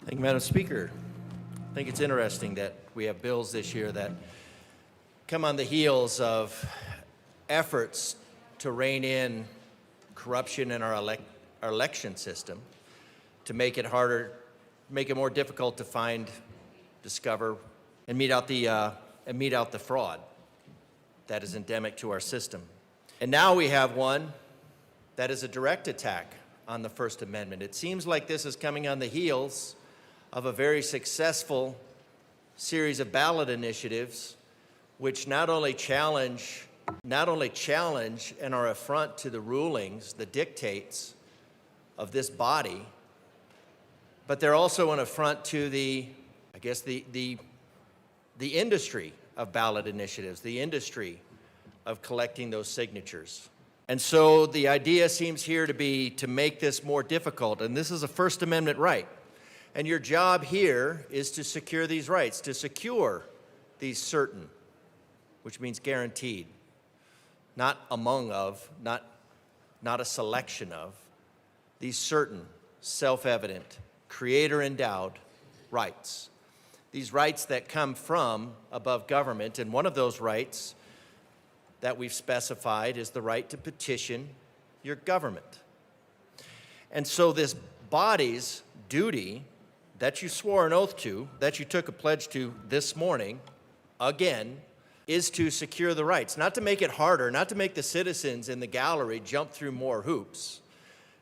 Thank you, Madam Speaker. I think it's interesting that we have bills this year that come on the heels of efforts to rein in corruption in our election system, to make it harder, make it more difficult to find, discover, and mete out the fraud that is endemic to our system. And now we have one that is a direct attack on the First Amendment. It seems like this is coming on the heels of a very successful series of ballot initiatives which not only challenge and are affront to the rulings, the dictates of this body, but they're also an affront to the industry of ballot initiatives, the industry of collecting those signatures. And so the idea seems here to be to make this more difficult, and this is a First Amendment right. And your job here is to secure these rights, to secure these certain, which means guaranteed, not among of, not a selection of, these certain, self-evident, creator-endowed rights. These rights that come from above government, and one of those rights that we've specified is the right to petition your government. And so this body's duty that you swore an oath to, that you took a pledge to this morning, again, is to secure the rights, not to make it harder, not to make the citizens in the gallery jump through more hoops.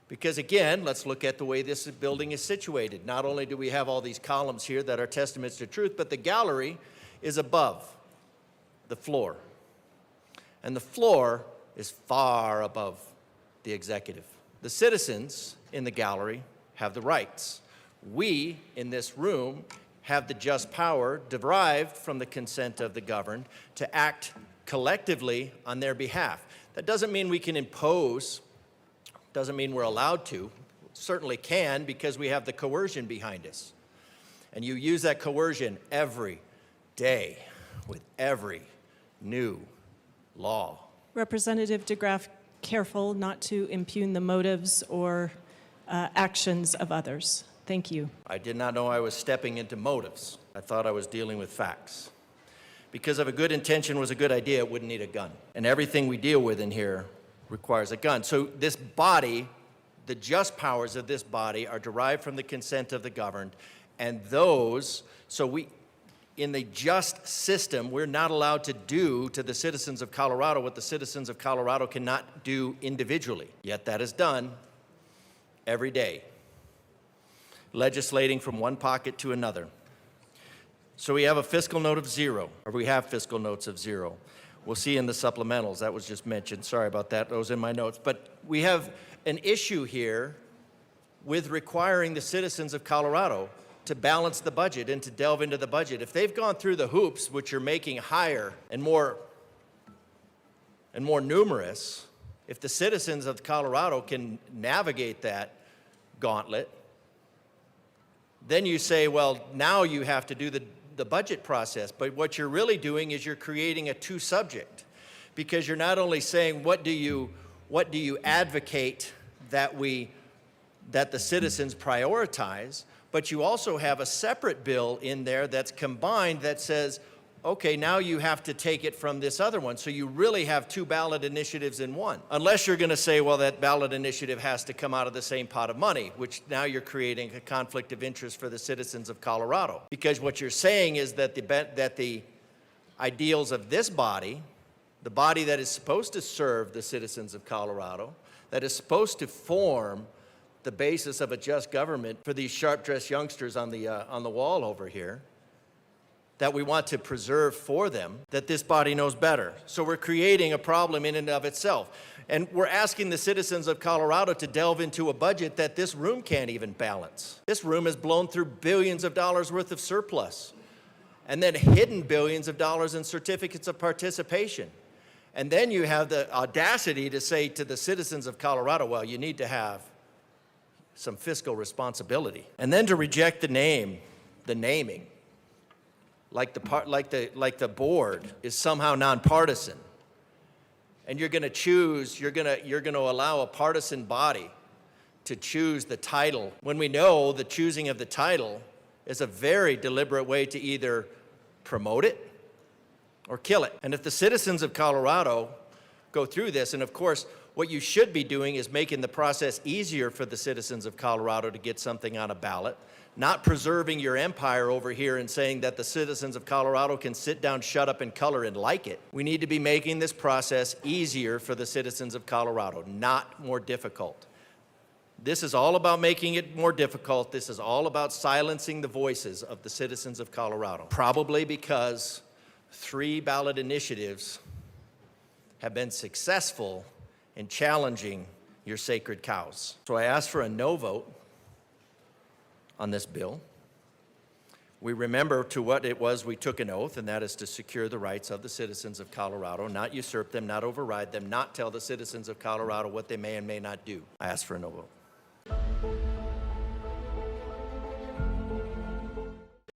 Because again, let's look at the way this building is situated. Not only do we have all these columns here that are testaments to truth, but the gallery is above the floor. And the floor is far above the executive. The citizens in the gallery have the rights. We, in this room, have the just power derived from the consent of the governed to act collectively on their behalf. That doesn't mean we can impose, doesn't mean we're allowed to. Certainly can, because we have the coercion behind us. And you use that coercion every day with every new law. Representative DeGraaf, careful not to impugn the motives or actions of others. Thank you. I did not know I was stepping into motives. I thought I was dealing with facts. Because if a good intention was a good idea, it wouldn't need a gun. And everything we deal with in here requires a gun. So this body, the just powers of this body are derived from the consent of the governed. And those, in the just system, we're not allowed to do to the citizens of Colorado what the citizens of Colorado cannot do individually. Yet that is done every day, legislating from one pocket to another. So we have a fiscal note of zero, or we have fiscal notes of zero. We'll see in the supplementals, that was just mentioned. Sorry about that, that was in my notes. But we have an issue here with requiring the citizens of Colorado to balance the budget and to delve into the budget. If they've gone through the hoops, which are making higher and more numerous, if the citizens of Colorado can navigate that gauntlet, then you say, well, now you have to do the budget process. But what you're really doing is you're creating a two-subject, because you're not only saying what do you advocate that the citizens prioritize, but you also have a separate bill in there that's combined that says, okay, now you have to take it from this other one. So you really have two ballot initiatives in one. Unless you're going to say, well, that ballot initiative has to come out of the same pot of money, which now you're creating a conflict of interest for the citizens of Colorado. Because what you're saying is that the ideals of this body, the body that is supposed to serve the citizens of Colorado, that is supposed to form the basis of a just government for these sharp-dressed youngsters on the wall over here, that we want to preserve for them, that this body knows better. So we're creating a problem in and of itself. And we're asking the citizens of Colorado to delve into a budget that this room can't even balance. This room has blown through billions of dollars worth of surplus, and then hidden billions of dollars in certificates of participation. And then you have the audacity to say to the citizens of Colorado, well, you need to have some fiscal responsibility. And then to reject the naming, like the board is somehow nonpartisan, and you're going to allow a partisan body to choose the title, when we know the choosing of the title is a very deliberate way to either promote it or kill it. And if the citizens of Colorado go through this, and of course, what you should be doing is making the process easier for the citizens of Colorado to get something on a ballot, not preserving your empire over here and saying that the citizens of Colorado can sit down, shut up, and color and like it. We need to be making this process easier for the citizens of Colorado, not more difficult. This is all about making it more difficult. This is all about silencing the voices of the citizens of Colorado. Probably because 3 ballot initiatives have been successful in challenging your sacred cows. So I ask for a no vote on this bill. We remember to what it was we took an oath, and that is to secure the rights of the citizens of Colorado, not usurp them, not override them, not tell the citizens of Colorado what they may and may not do. I ask for a no vote.